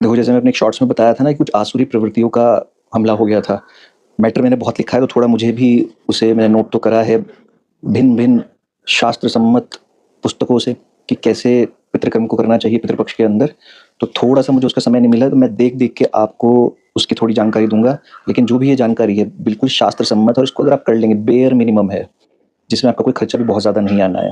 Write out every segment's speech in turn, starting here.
देखो, जैसे मैं अपने एक शॉर्ट्स में बताया था ना कि कुछ आसुरी प्रवृत्तियों का हमला हो गया था। मैटर मैंने बहुत लिखा है, तो थोड़ा मुझे भी उसे मैंने नोट तो करा है भिन्न-भिन्न शास्त्र सम्मत पुस्तकों से कि कैसे पितृकर्म को करना चाहिए पितृपक्ष के अंदर। तो थोड़ा-सा मुझे उसका समय नहीं मिला, तो मैं देख-देख के आपको उसकी थोड़ी जानकारी दूँगा। लेकिन जो भी ये जानकारी है, बिल्कुल शास्त्र सम्मत है और इसको अगर आप कर लेंगे, बेयर मिनिमम है, जिसमें आपका कोई खर्चा भी बहुत ज़्यादा नहीं आना है।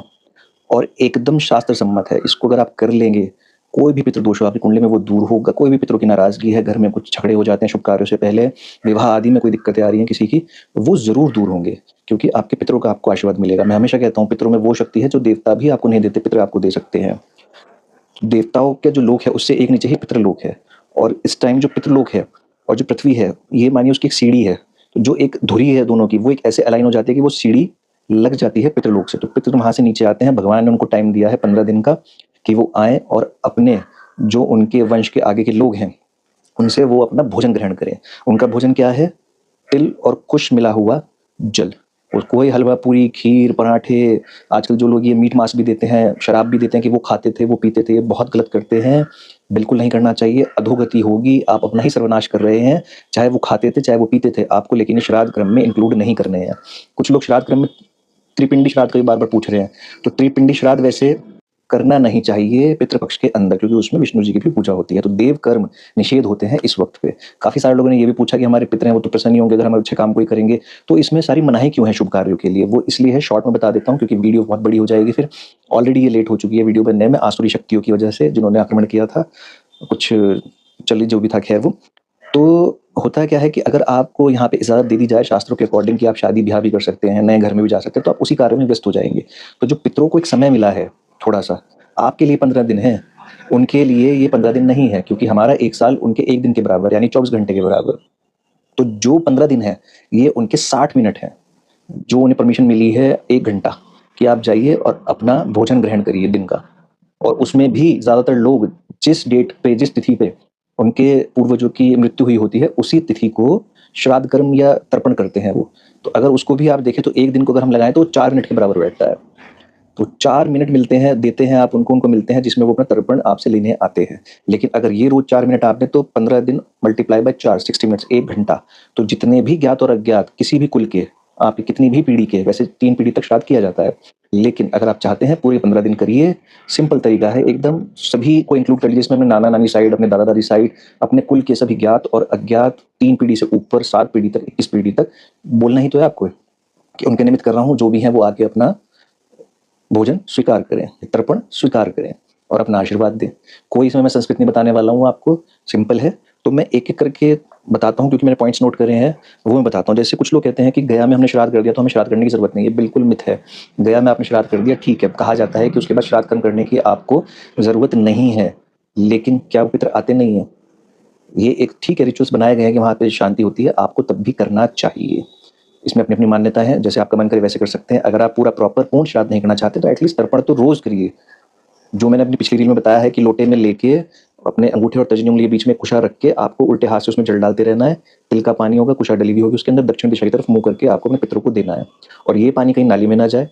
और एकदम शास्त्र सम्मत है। इसको अगर आप कर लेंगे, कोई भी पितृदोष हो आपकी कुंडली में वो दूर होगा। कोई भी पितरों की नाराज़गी है, घर में कुछ झगड़े हो जाते हैं शुभ कार्यों से पहले, विवाह आदि में कोई दिक्कतें आ रही हैं किसी की, वो ज़रूर दूर होंगे, क्योंकि आपके पितरों का आपको आशीर्वाद मिलेगा। मैं हमेशा कहता हूँ पितरों में वो शक्ति है जो देवता भी आपको नहीं देते, पितर आपको दे सकते हैं। देवताओं के जो लोक है उससे एक नीचे ही पितृलोक है, और इस टाइम जो पितृलोक है और जो पृथ्वी है, ये मानिए उसकी एक सीढ़ी है। तो जो एक धुरी है दोनों की, वो एक ऐसे अलाइन हो जाती है कि वो सीढ़ी लग जाती है पितृलोक से। तो पितृ वहाँ से नीचे आते हैं, भगवान ने उनको टाइम दिया है 15 दिन का कि वो आएँ और अपने जो उनके वंश के आगे के लोग हैं, उनसे वो अपना भोजन ग्रहण करें। उनका भोजन क्या है? तिल और कुश मिला हुआ जल। और कोई हलवा पूरी, खीर, पराठे, आजकल जो लोग ये मीट मांस भी देते हैं, शराब भी देते हैं कि वो खाते थे, वो पीते थे, ये बहुत गलत करते हैं। बिल्कुल नहीं करना चाहिए, अधोगति होगी, आप अपना ही सर्वनाश कर रहे हैं। चाहे वो खाते थे, चाहे वो पीते थे, आपको लेकिन ये श्राद्ध क्रम में इंक्लूड नहीं करने हैं। कुछ लोग श्राद्ध क्रम में त्रिपिंडी श्राद्ध का भी बार-बार पूछ रहे हैं। तो त्रिपिंडी श्राद्ध वैसे करना नहीं चाहिए पितृपक्ष के अंदर, क्योंकि उसमें विष्णु जी की भी पूजा होती है। तो देव कर्म निषेध होते हैं इस वक्त पे। काफ़ी सारे लोगों ने ये भी पूछा कि हमारे पितर हैं वो तो प्रसन्न ही होंगे अगर हम अच्छे काम कोई करेंगे। तो इसमें सारी मनाही क्यों है शुभ कार्यों के लिए? वो इसलिए है, शॉर्ट में बता देता हूँ क्योंकि वीडियो बहुत बड़ी हो जाएगी फिर। ऑलरेडी ये लेट हो चुकी है वीडियो बनने में आसुरी शक्तियों की वजह से, जिन्होंने आक्रमण किया था। कुछ चलिए जो भी था खैर वो। तो होता क्या है कि अगर आपको यहाँ पे इजाज़त दे दी जाए शास्त्रों के अकॉर्डिंग कि आप शादी-ब्याह भी कर सकते हैं, नए घर में भी जा सकते हैं, तो आप उसी कार्य में व्यस्त हो जाएँगे। तो जो पितरों को एक समय मिला है थोड़ा-सा, आपके लिए 15 दिन है, उनके लिए ये 15 दिन नहीं है, क्योंकि हमारा 1 साल उनके 1 दिन के बराबर यानी 24 घंटे के बराबर। तो जो 15 दिन है, ये उनके 60 मिनट हैं। जो उन्हें परमिशन मिली है 1 घंटा कि आप जाइए और अपना भोजन ग्रहण करिए दिन का। और उसमें भी ज़्यादातर लोग जिस डेट पे, जिस तिथि पे उनके पूर्वजों की मृत्यु हुई होती है, उसी तिथि को श्राद्ध कर्म या तर्पण करते हैं वो। तो अगर उसको भी आप देखें तो 1 दिन को अगर हम लगाएँ तो 4 मिनट के बराबर बैठता है। तो 4 मिनट मिलते हैं, देते हैं आप उनको, उनको मिलते हैं जिसमें वो अपना तर्पण आपसे लेने आते हैं। लेकिन अगर ये रोज़ 4 मिनट आपने, तो 15 दिन मल्टीप्लाई बाय 4, 60 मिनट्स, 1 घंटा। तो जितने भी ज्ञात और अज्ञात किसी भी कुल के, आपकी कितनी भी पीढ़ी के, वैसे 3 पीढ़ी तक श्राद्ध किया जाता है। लेकिन अगर आप चाहते हैं पूरे 15 दिन करिए, सिंपल तरीका है एकदम, सभी को इंक्लूड कर लीजिए इसमें, अपने नाना-नानी साइड, अपने दादा-दादी साइड, अपने कुल के सभी ज्ञात और अज्ञात 3 पीढ़ी से ऊपर 7 पीढ़ी तक, 21 पीढ़ी तक। बोलना ही तो है आपको कि उनके निमित्त कर रहा हूँ, जो भी हैं वो आके अपना भोजन स्वीकार करें, तर्पण स्वीकार करें और अपना आशीर्वाद दें। कोई इसमें मैं संस्कृत नहीं बताने वाला हूँ आपको, सिंपल है। तो मैं एक-एक करके बताता हूँ क्योंकि मैंने पॉइंट्स नोट करे हैं, वो मैं बताता हूँ। जैसे कुछ लोग कहते हैं कि गया में हमने श्राद्ध कर दिया तो हमें श्राद्ध करने की ज़रूरत नहीं है, बिल्कुल मिथ है। गया में आपने श्राद्ध कर दिया, ठीक है, कहा जाता है कि उसके बाद श्राद्ध कर्म करने की आपको ज़रूरत नहीं है। लेकिन क्या वो पितर आते नहीं हैं? ये एक ठीक है, रिचुअल्स बनाए गए हैं कि वहाँ पे शांति होती है, आपको तब भी करना चाहिए। इसमें अपनी-अपनी मान्यता है, जैसे आपका मन करे वैसे कर सकते हैं। अगर आप पूरा प्रॉपर पूर्ण श्राद्ध नहीं करना चाहते तो एटलीस्ट तर्पण तो रोज़ करिए। जो मैंने अपनी पिछली रील में बताया है कि लोटे में लेके अपने अंगूठे और तर्जनी उँगली के बीच में कुशा रख के आपको उल्टे हाथ से उसमें जल डालते रहना है। तिल का पानी होगा, कुशा डली हुई होगी, उसके अंदर दक्षिण दिशा की तरफ मुँह करके आपको अपने पितरों को देना है। और ये पानी कहीं नाली में ना जाए,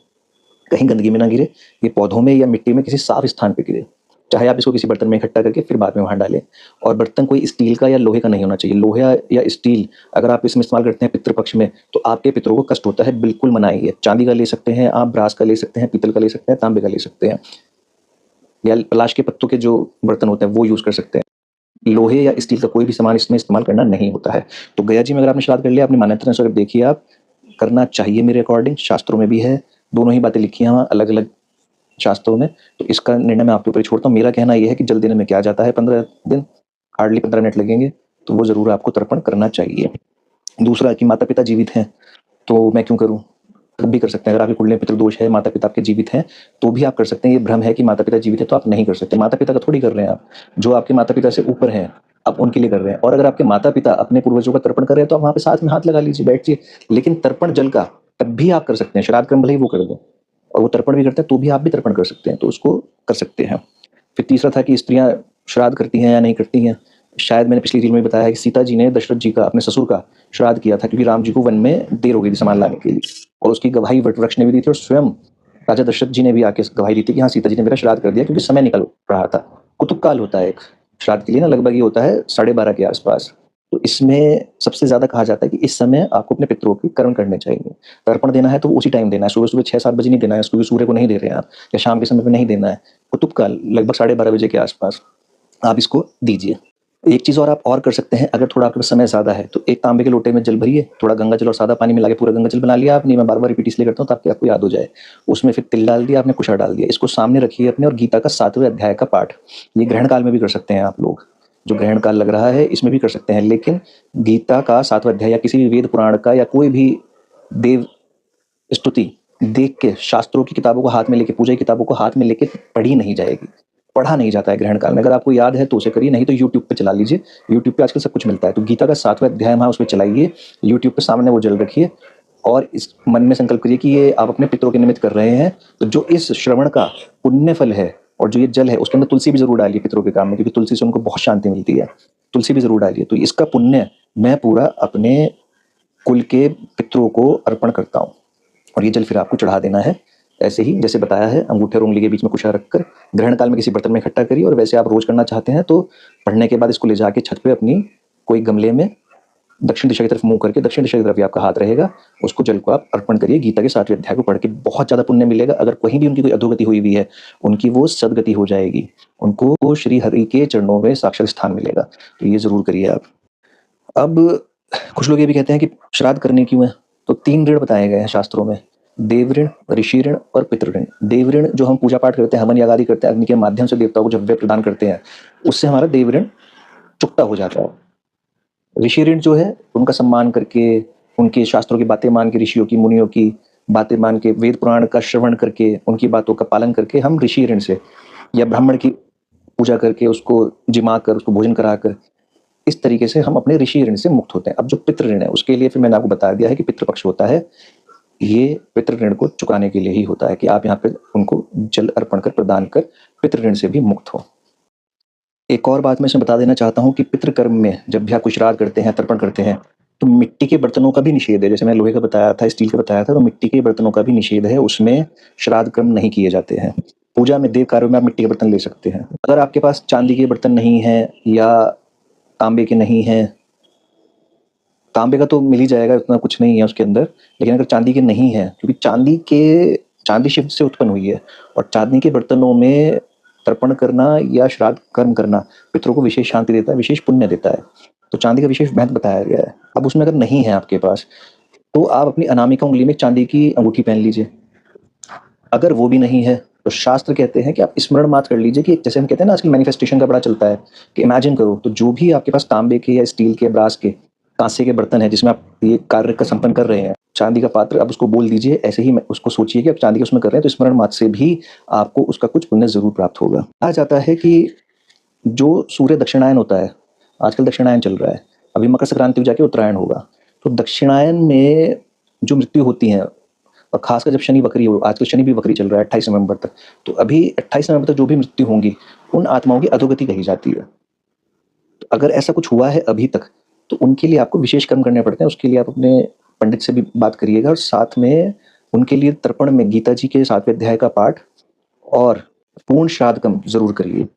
कहीं गंदगी में ना गिरे, ये पौधों में या मिट्टी में किसी साफ स्थान पे गिरे। चाहे आप इसको किसी बर्तन में इकट्ठा करके फिर बाद में वहाँ डालें। और बर्तन कोई स्टील का या लोहे का नहीं होना चाहिए। लोहा या स्टील अगर आप इसमें इस्तेमाल करते हैं पितृपक्ष में, तो आपके पितरों को कष्ट होता है, बिल्कुल मनाही है। चांदी का ले सकते हैं आप, ब्रास का ले सकते हैं, पीतल का ले सकते हैं, तांबे का ले सकते हैं, या पलाश के पत्तों के जो बर्तन होते हैं वो यूज़ कर सकते हैं। लोहे या स्टील का कोई भी सामान इसमें इस्तेमाल करना नहीं होता है। तो गया जी में अगर आपने श्राद्ध कर लिया, अपनी मान्यता अनुसार देखिए आप, करना चाहिए मेरे अकॉर्डिंग, शास्त्रों में भी है। दोनों ही बातें लिखी हैं वहाँ अलग-अलग शास्त्रों में। तो इसका निर्णय मैं आपके ऊपर ही छोड़ता हूँ। मेरा कहना ये है कि जल देने में क्या जाता है, 15 दिन, हार्डली 15 मिनट लगेंगे, तो वो ज़रूर आपको तर्पण करना चाहिए। दूसरा कि माता-पिता जीवित हैं, तो मैं क्यों करूँ? तब भी कर सकते हैं। अगर आपकी कुंडली में पितृदोष है, माता-पिता आपके जीवित हैं, तो भी आप कर सकते हैं। ये भ्रम है कि माता-पिता जीवित हैं तो आप नहीं कर सकते। माता-पिता का थोड़ी कर रहे हैं आप। जो आपके माता-पिता से ऊपर हैं, आप उनके लिए कर रहे हैं। और अगर आपके माता-पिता अपने पूर्वजों का तर्पण कर रहे हैं, तो आप वहाँ पे साथ में हाथ लगा लीजिए, बैठिए। लेकिन तर्पण जल का तब भी आप कर सकते हैं। श्राद्ध कर्म भले ही वो कर दें और वो तर्पण भी करते हैं, तो भी आप भी तर्पण कर सकते हैं, तो उसको कर सकते हैं। फिर तीसरा था कि स्त्रियाँ श्राद्ध करती हैं या नहीं करती हैं। शायद मैंने पिछली रील में बताया है कि सीता जी ने दशरथ जी का, अपने ससुर का श्राद्ध किया था, क्योंकि राम जी को वन में देर हो गई थी सामान लाने के लिए, और उसकी गवाही वटवृक्ष ने भी दी थी और स्वयं राजा दशरथ जी ने भी आके गवाही दी थी कि हाँ, सीता जी ने मेरा श्राद्ध कर दिया, क्योंकि समय निकल रहा था। कुतुब काल होता है एक, श्राद्ध के लिए ना लगभग ये होता है 12:30 के आसपास। तो इसमें सबसे ज़्यादा कहा जाता है कि इस समय आपको अपने पितरों के कर्म करने चाहिए। तर्पण देना है तो उसी टाइम देना है, सुबह-सुबह 6-7 बजे नहीं देना है, क्योंकि सूर्य को नहीं दे रहे हैं आप, या शाम के समय पे नहीं देना है। कुतुब-काल लगभग 12:30 बजे के आसपास आप इसको दीजिए। एक चीज़ और आप और कर सकते हैं, अगर थोड़ा आपके पास समय ज़्यादा है, तो एक तांबे के लोटे में जल भरिए, थोड़ा गंगा जल और सादा पानी मिला के पूरा गंगा जल बना लिया आपने, मैं बार-बार रिपीट इसलिए करता हूँ ताकि आपको याद हो जाए। उसमें फिर तिल डाल दिया आपने, कुशा डाल दिया, इसको सामने रखिए अपने, और गीता का 7वें अध्याय का पाठ, ये ग्रहण काल में भी कर सकते हैं आप लोग। जो ग्रहण काल लग रहा है इसमें भी कर सकते हैं, लेकिन गीता का 7वां अध्याय या किसी भी वेद पुराण का या कोई भी देव स्तुति देख के, शास्त्रों की किताबों को हाथ में लेके, पूजा की किताबों को हाथ में लेके पढ़ी नहीं जाएगी, पढ़ा नहीं जाता है ग्रहण काल में। अगर आपको याद है तो उसे करिए, नहीं तो यूट्यूब पे चला लीजिए, यूट्यूब पे आजकल सब कुछ मिलता है। तो गीता का 7वां अध्याय वहाँ उस पे चलाइए, यूट्यूब पे सामने वो जल रखिए, और इस मन में संकल्प करिए कि ये आप अपने पितरों के निमित्त कर रहे हैं। तो जो इस श्रवण का पुण्य फल है, और जो ये जल है, उसके अंदर तुलसी भी ज़रूर डालिए पितरों के काम में, क्योंकि तुलसी से उनको बहुत शांति मिलती है। तुलसी भी ज़रूर डालिए। तो इसका पुण्य मैं पूरा अपने कुल के पितरों को अर्पण करता हूँ, और ये जल फिर आपको चढ़ा देना है। ऐसे ही जैसे बताया है, अंगूठे और उंगली के बीच में कुशा रखकर ग्रहण काल में किसी बर्तन में इकट्ठा करिए, और वैसे आप रोज करना चाहते हैं तो पढ़ने के बाद इसको ले जाके छत पे अपनी कोई गमले में दक्षिण दिशा की तरफ मुंह करके, दक्षिण दिशा की तरफ ही आपका हाथ रहेगा, उसको जल को आप अर्पण करिए। गीता के 7वें अध्याय को पढ़ के बहुत ज़्यादा पुण्य मिलेगा। अगर कहीं भी उनकी कोई अधोगति हुई हुई है, उनकी वो सदगति हो जाएगी, उनको श्री हरि के चरणों में साक्षात स्थान मिलेगा। तो ये ज़रूर करिए आप। अब कुछ लोग ये भी कहते हैं कि श्राद्ध करने क्यों है, तो 3 ऋण बताए गए हैं शास्त्रों में, देव ऋण, ऋषि ऋण और पितृ ऋण। देव ऋण जो हम पूजा पाठ करते हैं, हवन यागादि करते हैं, अग्नि के माध्यम से देवताओं को जब वे प्रदान करते हैं, उससे हमारा देव ऋण चुकता हो जाता है। ऋषि ऋण जो है, उनका सम्मान करके, उनके शास्त्रों की बातें मान के, ऋषियों की, मुनियों की बातें मान के, वेद पुराण का श्रवण करके, उनकी बातों का पालन करके हम ऋषि ऋण से, या ब्राह्मण की पूजा करके, उसको जिमा कर, उसको भोजन कराकर, इस तरीके से हम अपने ऋषि ऋण से मुक्त होते हैं। अब जो पितृ ऋण है, उसके लिए फिर मैंने आपको बता दिया है कि पितृपक्ष होता है, ये पितृ ऋण को चुकाने के लिए ही होता है कि आप यहाँ पे उनको जल अर्पण कर, प्रदान कर पितृ ऋण से भी मुक्त हो। एक और बात मैं इसमें बता देना चाहता हूँ कि पितृकर्म में जब भी आप कुछ श्राद्ध करते हैं, तर्पण करते हैं, तो मिट्टी के बर्तनों का भी निषेध है। जैसे मैं लोहे का बताया था, स्टील का बताया था, तो मिट्टी के बर्तनों का भी निषेध है, उसमें श्राद्ध कर्म नहीं किए जाते हैं। पूजा में, देव कार्यों में आप मिट्टी के बर्तन ले सकते हैं। अगर आपके पास चांदी के बर्तन नहीं है या तांबे के नहीं है, तांबे का तो मिल ही जाएगा, उतना कुछ नहीं है उसके अंदर, लेकिन अगर चांदी के नहीं है, क्योंकि चांदी शिव से उत्पन्न हुई है, और चांदी के बर्तनों में तर्पण करना या श्राद्ध कर्म करना पितरों को विशेष शांति देता है, विशेष पुण्य देता है। तो चांदी का विशेष महत्व बताया गया है। अब उसमें अगर नहीं है आपके पास, तो आप अपनी अनामिका उंगली में चांदी की अंगूठी पहन लीजिए। अगर वो भी नहीं है, तो शास्त्र कहते हैं कि आप स्मरण मात्र कर लीजिए कि जैसे हम कहते हैं ना, आजकल मैनिफेस्टेशन का बड़ा चलता है कि इमेजिन करो, तो जो भी आपके पास तांबे के या स्टील के, ब्रास के, कांसे के बर्तन है जिसमें आप ये कार्य का संपन्न कर रहे हैं, चांदी का पात्र, आप उसको बोल दीजिए, ऐसे ही उसको सोचिए कि आप चांदी का उसमें कर रहे हैं, तो स्मरण मात्र से भी आपको उसका कुछ पुण्य जरूर प्राप्त होगा। कहा जाता है कि जो सूर्य दक्षिणायन होता है, आजकल दक्षिणायन चल रहा है, अभी मकर संक्रांति जाके उत्तरायण होगा, तो दक्षिणायन में जो मृत्यु होती है, और खासकर जब शनि वक्री हो, आजकल शनि भी वक्री चल रहा है 28 नवंबर तक, तो अभी 28 नवंबर तक जो भी मृत्यु होंगी, उन आत्माओं की अधोगति कही जाती है। तो अगर ऐसा कुछ हुआ है अभी तक, तो उनके लिए आपको विशेष कर्म करने पड़ते हैं। उसके लिए आप अपने पंडित से भी बात करिएगा, और साथ में उनके लिए तर्पण में गीता जी के 7वें अध्याय का पाठ और पूर्ण श्राद्ध कर्म जरूर करिए।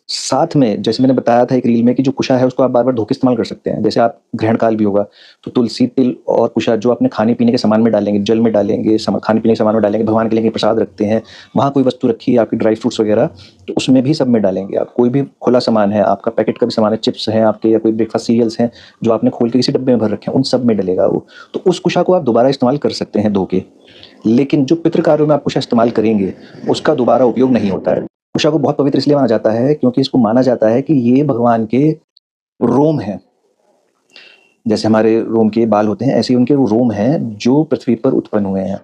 साथ में जैसे मैंने बताया था एक रील में कि जो कुशा है उसको आप बार-बार धो के इस्तेमाल कर सकते हैं। जैसे आप ग्रहण काल भी होगा, तो तुलसी, तिल और कुशा जो अपने खाने-पीने के सामान में डालेंगे, जल में डालेंगे, खाने-पीने के सामान में डालेंगे, भगवान के लिए प्रसाद रखते हैं, वहाँ कोई वस्तु रखी है आपकी, ड्राई फ्रूट्स वगैरह, तो उसमें भी सब में डालेंगे आप। कोई भी खुला सामान है आपका, पैकेट का भी सामान है, चिप्स हैं आपके, या कोई ब्रेकफास्ट सीरियल्स हैं जो आपने खोल के किसी डब्बे में भर रखे हैं, उन सब में डलेगा वो। तो उस कुशा को आप दोबारा इस्तेमाल कर सकते हैं धो के, लेकिन जो पितृ कार्यों में आप कुशा इस्तेमाल करेंगे, उसका दोबारा उपयोग नहीं होता है। उषा को बहुत पवित्र इसलिए माना जाता है क्योंकि इसको माना जाता है कि ये भगवान के रोम हैं। जैसे हमारे रोम के बाल होते हैं, ऐसे ही उनके वो रोम हैं जो पृथ्वी पर उत्पन्न हुए हैं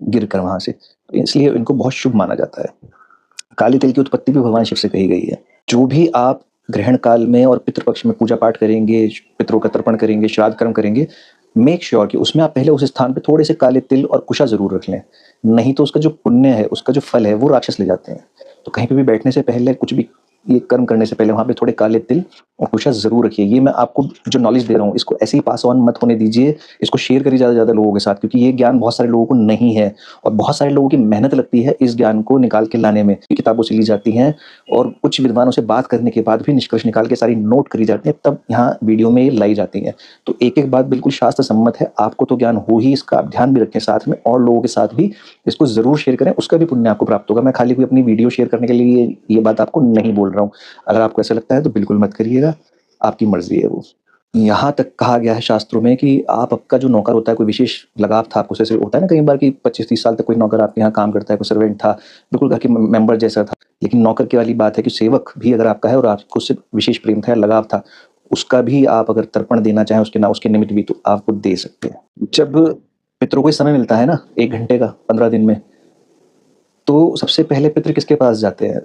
गिरकर वहां से, इसलिए इनको बहुत शुभ माना जाता है। काले तिल की उत्पत्ति भी भगवान शिव से कही गई है। जो भी आप ग्रहण काल में और पितृपक्ष में पूजा पाठ करेंगे, पितरों का तर्पण करेंगे, श्राद्ध कर्म करेंगे, मेक श्योर कि उसमें आप पहले उस स्थान पे थोड़े से काले तिल और कुशा जरूर रख लें, नहीं तो उसका जो पुण्य है, उसका जो फल है, वो राक्षस ले जाते हैं। तो कहीं पे भी बैठने से पहले, कुछ भी ये कर्म करने से पहले वहां पे थोड़े काले तिल और हमेशा ज़रूर रखिए। ये मैं आपको जो नॉलेज दे रहा हूँ, इसको ऐसे ही पास ऑन मत होने दीजिए, इसको शेयर करिए ज़्यादा से ज़्यादा लोगों के साथ, क्योंकि ये ज्ञान बहुत सारे लोगों को नहीं है और बहुत सारे लोगों की मेहनत लगती है इस ज्ञान को निकाल के लाने में। किताबों से ली जाती हैं और कुछ विद्वानों से बात करने के बाद भी निष्कर्ष निकाल के सारी नोट करी जाती हैं, तब यहाँ वीडियो में लाई जाती हैं। तो एक-एक बात बिल्कुल शास्त्र सम्मत है, आपको तो ज्ञान हो ही, इसका आप ध्यान भी रखें साथ में और लोगों के साथ भी इसको ज़रूर शेयर करें, उसका भी पुण्य आपको प्राप्त होगा। मैं खाली कोई अपनी वीडियो शेयर करने के लिए ये बात आपको नहीं बोल रहा हूँ। अगर आपको ऐसा लगता है तो बिल्कुल मत करिएगा, आपकी मर्ज़ी है वो। यहाँ तक कहा गया है शास्त्रों में कि आपका जो नौकर होता है, कोई विशेष लगाव था आपको, जैसे होता है ना कई बार कि 25-30 साल तक कोई नौकर आपके यहाँ काम करता है, कोई सर्वेंट था, बिल्कुल घर के मेंबर जैसा था। लेकिन नौकर की वाली बात है कि सेवक भी अगर आपका है और आपको उससे विशेष प्रेम था या लगाव था, उसका भी आप अगर तर्पण देना चाहें उसके निमित्त भी, तो आप वो दे सकते हैं। जब पितरों को समय मिलता है ना 1 घंटे का 15 दिन में, तो सबसे पहले पितृ किसके पास जाते हैं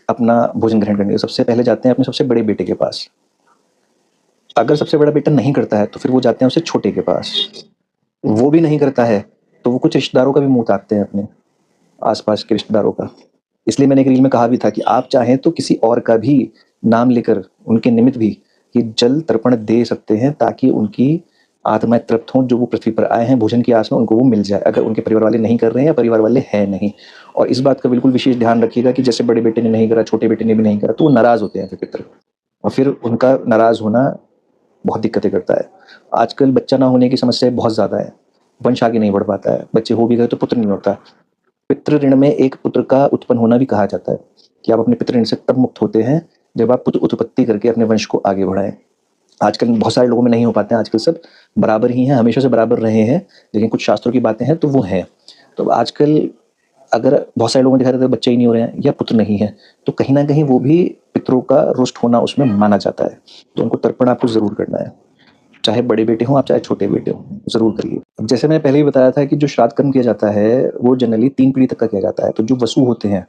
अपना भोजन ग्रहण करने? सबसे पहले जाते हैं अपने सबसे बड़े बेटे के पास। अगर सबसे बड़ा बेटा नहीं करता है तो फिर वो जाते हैं उससे छोटे के पास। वो भी नहीं करता है तो वो कुछ रिश्तेदारों का भी मुँह ताकते हैं, अपने आस-पास के रिश्तेदारों का। इसलिए मैंने एक रील में कहा भी था कि आप चाहें तो किसी और का भी नाम लेकर उनके निमित्त भी ये जल तर्पण दे सकते हैं, ताकि उनकी आत्माएँ तृप्त हों, जो वो पृथ्वी पर आए हैं भोजन की आस में, उनको वो मिल जाए, अगर उनके परिवार वाले नहीं कर रहे हैं या परिवार वाले हैं नहीं। और इस बात का बिल्कुल विशेष ध्यान रखिएगा कि जैसे बड़े बेटे ने नहीं करा, छोटे बेटे ने भी नहीं करा, तो वो नाराज़ होते हैं फिर पितर, और फिर उनका नाराज़ होना बहुत दिक्कतें करता है। आजकल बच्चा ना होने की समस्या बहुत ज़्यादा है, वंश आगे नहीं बढ़ पाता है, बच्चे हो भी गए तो पुत्र नहीं होता। पितृ ऋण में एक पुत्र का उत्पन्न होना भी कहा जाता है कि आप अपने पितृ ऋण से तब मुक्त होते हैं जब आप पुत्र उत्पत्ति करके अपने वंश को आगे बढ़ाएं। आजकल बहुत सारे लोगों में नहीं हो पाते हैं, आजकल सब बराबर ही हैं, हमेशा से बराबर रहे हैं, लेकिन कुछ शास्त्रों की बातें हैं तो वो हैं। तो आजकल अगर बहुत सारे लोगों ने देखा था बच्चे ही नहीं हो रहे हैं या पुत्र नहीं है, तो कहीं ना कहीं वो भी पितरों का रुष्ट होना उसमें माना जाता है। तो उनको तर्पण आपको ज़रूर करना है, चाहे बड़े बेटे हों आप, चाहे छोटे बेटे हों, ज़रूर करिए। अब जैसे मैंने पहले ही बताया था कि जो श्राद्ध कर्म किया जाता है वो जनरली 3 पीढ़ी तक का किया जाता है। तो जो वसु होते हैं,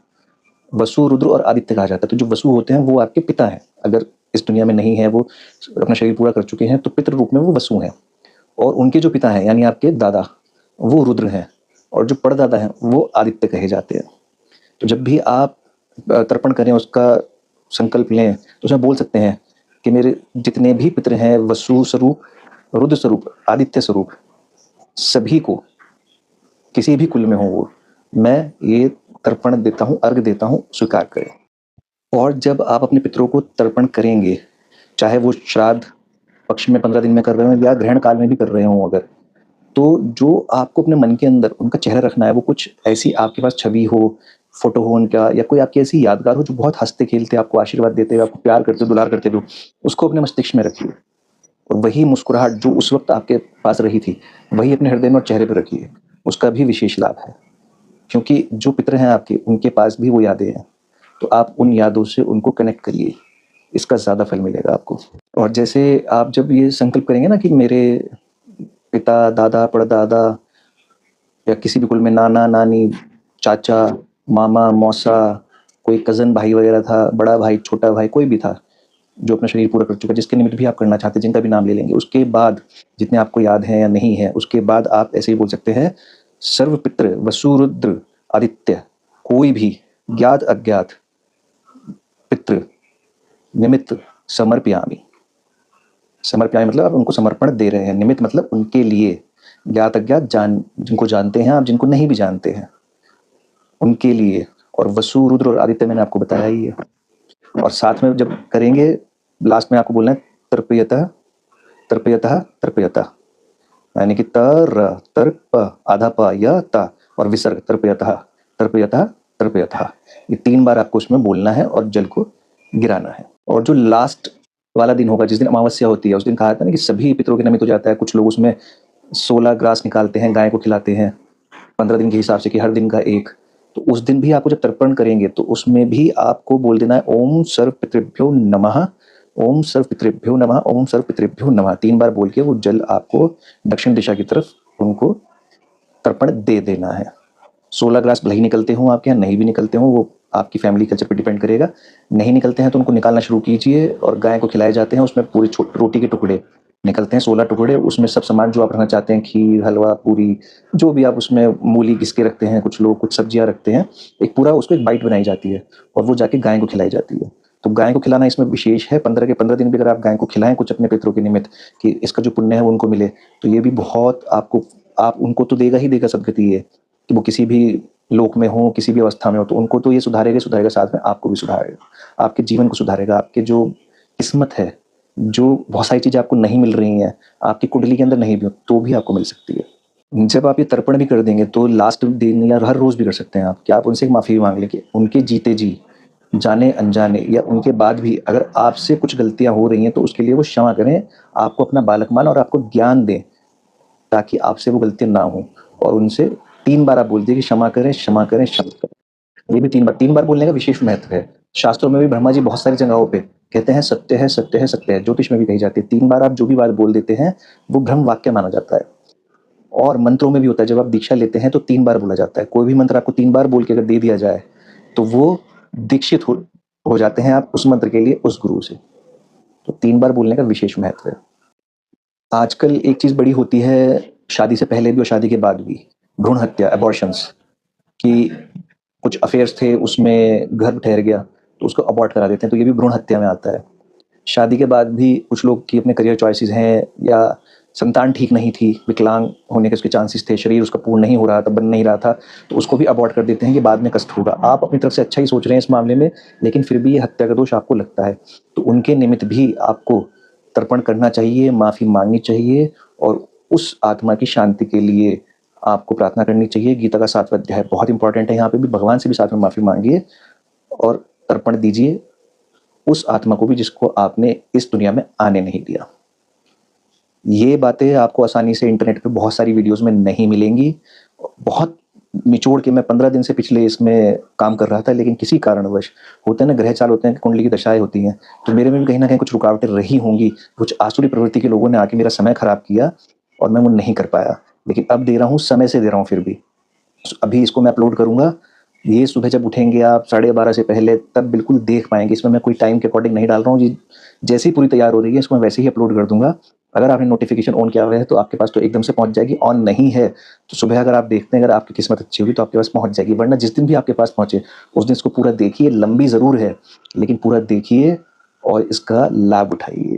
वसु, रुद्र और आदित्य कहा जाता है। तो जो वसु होते हैं वो आपके पिता हैं, अगर इस दुनिया में नहीं है, वो अपना शरीर पूरा कर चुके हैं, तो पितृ रूप में वो वसु हैं। और उनके जो पिता हैं यानी आपके दादा, वो रुद्र हैं, और जो परदादा हैं वो आदित्य कहे जाते हैं। तो जब भी आप तर्पण करें, उसका संकल्प लें, तो उसमें बोल सकते हैं कि मेरे जितने भी पितृ हैं, वसु स्वरूप, रुद्र स्वरूप, आदित्य स्वरूप, सभी को, किसी भी कुल में हो वो, मैं ये तर्पण देता हूँ, अर्घ देता हूँ, स्वीकार करें। और जब आप अपने पितरों को तर्पण करेंगे, चाहे वो श्राद्ध पक्ष में 15 दिन में कर रहे हो या ग्रहण काल में भी कर रहे हों अगर, तो जो आपको अपने मन के अंदर उनका चेहरा रखना है, वो कुछ ऐसी आपके पास छवि हो, फ़ोटो हो उनका, या कोई आपकी ऐसी यादगार हो जो बहुत हँसते-खेलते आपको आशीर्वाद देते हुए, आपको प्यार करते, दुलार करते हुए, उसको अपने मस्तिष्क में रखिए। और वही मुस्कुराहट जो उस वक़्त आपके पास रही थी, वही अपने हृदय में और चेहरे पे रखिए। उसका भी विशेष लाभ है, क्योंकि जो पितर हैं आपके, उनके पास भी वो यादें हैं। तो आप उन यादों से उनको कनेक्ट करिए, इसका ज़्यादा फल मिलेगा आपको। और जैसे आप जब ये संकल्प करेंगे ना कि मेरे पिता, दादा, परदादा या किसी भी कुल में नाना, नानी, चाचा, मामा, मौसा, कोई कज़न भाई वगैरह था, बड़ा भाई, छोटा भाई, कोई भी था, जो अपना शरीर पूरा कर चुका है, जिसके निमित्त भी आप करना चाहते हैं, जिनका भी नाम ले लेंगे। उसके बाद जितने आपको याद हैं या नहीं है, उसके बाद आप ऐसे ही बोल सकते हैं, सर्वपितृ वसु रुद्र आदित्य, कोई भी ज्ञात अज्ञात पितृ निमित्त समर्पयामि। समर्पयामि मतलब आप उनको समर्पण दे रहे हैं, निमित्त मतलब उनके लिए, ज्ञात अज्ञात, जिनको जानते हैं आप, जिनको नहीं भी जानते हैं, उनके लिए। और वसु, रुद्र और आदित्य मैंने आपको बताया ही है। और साथ में जब करेंगे, लास्ट में आपको बोलना है तर्पयतः, तर्पयतः, तर्पयतः, यानी कि तर्प, आधा प, य, त और विसर्ग, तर्पयतः, तर्पयतः, तर्पयतः। ये 3 बार आपको उसमें बोलना है और जल को गिराना है। और जो लास्ट वाला दिन होगा, जिस दिन अमावस्या होती है, उस दिन कहा था ना कि सभी पितरों के नमित हो जाता है। कुछ लोग उसमें 16 ग्रास निकालते हैं, गाय को खिलाते हैं 15 दिन के हिसाब से, कि हर दिन का एक। तो उस दिन भी आपको जब तर्पण करेंगे तो उसमें भी आपको बोल देना है ओम सर्व पितृभ्यो नमः, ओम सर्व पितृभ्यो नमः, ओम सर्व पितृभ्यो नमः। 3 बार बोल के वो जल आपको दक्षिण दिशा की तरफ उनको तर्पण दे देना है। 16 ग्लास भले ही निकलते हों आपके यहाँ, नहीं भी निकलते हों, वो आपकी फैमिली कल्चर पे डिपेंड करेगा। नहीं निकलते हैं तो उनको निकालना शुरू कीजिए। और गाय को खिलाए जाते हैं, उसमें पूरी रोटी के टुकड़े निकलते हैं, 16 टुकड़े। उसमें सब सामान जो आप रखना चाहते हैं, खीर, हलवा, पूरी, जो भी आप उसमें, मूली घिस के रखते हैं कुछ लोग, कुछ सब्जियां रखते हैं, एक पूरा उसको एक बाइट बनाई जाती है और वो जाके गाय को खिलाई जाती है। तो गाय को खिलाना इसमें विशेष है। 15 के 15 दिन भी अगर आप गाय को खिलाएँ कुछ अपने पितरों के निमित्त कि इसका जो पुण्य है वो उनको मिले, तो ये भी बहुत आपको आप उनको तो देगा ही देगा सद्गति ये, कि वो किसी भी लोक में हो, किसी भी अवस्था में हो, तो उनको तो ये सुधारेगा ही सुधारेगा, साथ में आपको भी सुधारेगा। आपके जीवन को सुधारेगा, आपके जो किस्मत है, जो बहुत सारी चीज़ें आपको नहीं मिल रही हैं, आपकी कुंडली के अंदर नहीं भी हो, तो भी आपको मिल सकती है। जब आप ये तर्पण भी कर देंगे तो लास्ट दिन या हर रोज़ भी कर सकते हैं आप, कि आप उनसे एक माफ़ी माँग लें कि उनके जीते जी, जाने-अनजाने या उनके बाद भी अगर आपसे कुछ गलतियाँ हो रही हैं, तो उसके लिए वो क्षमा करें, आपको अपना बालक मानें और आपको ज्ञान दें, ताकि आपसे वो गलतियाँ ना हों। और उनसे 3 बार आप बोल दिए कि क्षमा करें, क्षमा करें, क्षमा करें। ये भी 3 बार बोलने का विशेष महत्व है। शास्त्रों में भी ब्रह्मा जी बहुत सारी जगहों पे कहते हैं सत्य है, सत्य है, सत्य है। ज्योतिष में भी कही जाती है। 3 बार आप जो भी बात बोल देते हैं, वो ब्रह्म वाक्य माना जाता है। और मंत्रों में भी होता है, जब आप दीक्षा लेते हैं तो 3 बार बोला जाता है। कोई भी मंत्र आपको 3 बार बोल के अगर दे दिया जाए, तो वो दीक्षित हो जाते हैं आप उस मंत्र के लिए उस गुरु से। तो 3 बार बोलने का विशेष महत्व है। आजकल एक चीज़ बड़ी होती है, शादी से पहले भी और शादी के बाद भी, भ्रूण हत्या, अबॉर्शंस, कि कुछ अफेयर्स थे, उसमें गर्भ ठहर गया, तो उसको अबॉर्ट करा देते हैं, तो ये भी भ्रूण हत्या में आता है। शादी के बाद भी कुछ लोग की अपने करियर चॉइसेस हैं, या संतान ठीक नहीं थी, विकलांग होने के उसके चांसेस थे, शरीर उसका पूर्ण नहीं हो रहा था, बन नहीं रहा था, तो उसको भी अबॉर्ट कर देते हैं कि बाद में कष्ट होगा। आप अपनी तरफ से अच्छा ही सोच रहे हैं इस मामले में, लेकिन फिर भी ये हत्या का दोष आपको लगता है, तो उनके निमित्त भी आपको तर्पण करना चाहिए, माफ़ी मांगनी चाहिए, और उस आत्मा की शांति के लिए आपको प्रार्थना करनी चाहिए। गीता का 7वां अध्याय बहुत इंपॉर्टेंट है, यहाँ पे भी भगवान से भी साथ में माफ़ी मांगिए और तर्पण दीजिए उस आत्मा को भी जिसको आपने इस दुनिया में आने नहीं दिया। ये बातें आपको आसानी से इंटरनेट पे बहुत सारी वीडियोस में नहीं मिलेंगी। बहुत निचोड़ के मैं 15 दिन से पिछले इसमें काम कर रहा था, लेकिन किसी कारणवश होते हैं ना, ग्रह चाल होते हैं, कुंडली की दशाएं होती हैं, तो मेरे में भी कहीं ना कहीं कुछ रुकावटें रही होंगी। कुछ आसुरी प्रवृत्ति के लोगों ने आके मेरा समय खराब किया और मैं वो नहीं कर पाया, लेकिन अब दे रहा हूँ, समय से दे रहा हूँ। फिर भी अभी इसको मैं अपलोड करूँगा, ये सुबह जब उठेंगे आप 12:30 से पहले, तब बिल्कुल देख पाएंगे। इसमें मैं कोई टाइम के अकॉर्डिंग नहीं डाल रहा हूँ जी, जैसे ही पूरी तैयार हो रही है इसको मैं वैसे ही अपलोड कर दूंगा। अगर आपने नोटिफिकेशन ऑन किया हुआ है तो आपके पास तो एकदम से पहुंच जाएगी, ऑन नहीं है तो सुबह अगर आप देखते हैं, अगर आपकी किस्मत अच्छी होगी तो आपके पास पहुंच जाएगी, वरना जिस दिन भी आपके पास पहुंचे उस दिन इसको पूरा देखिए। लंबी ज़रूर है, लेकिन पूरा देखिए और इसका लाभ उठाइए।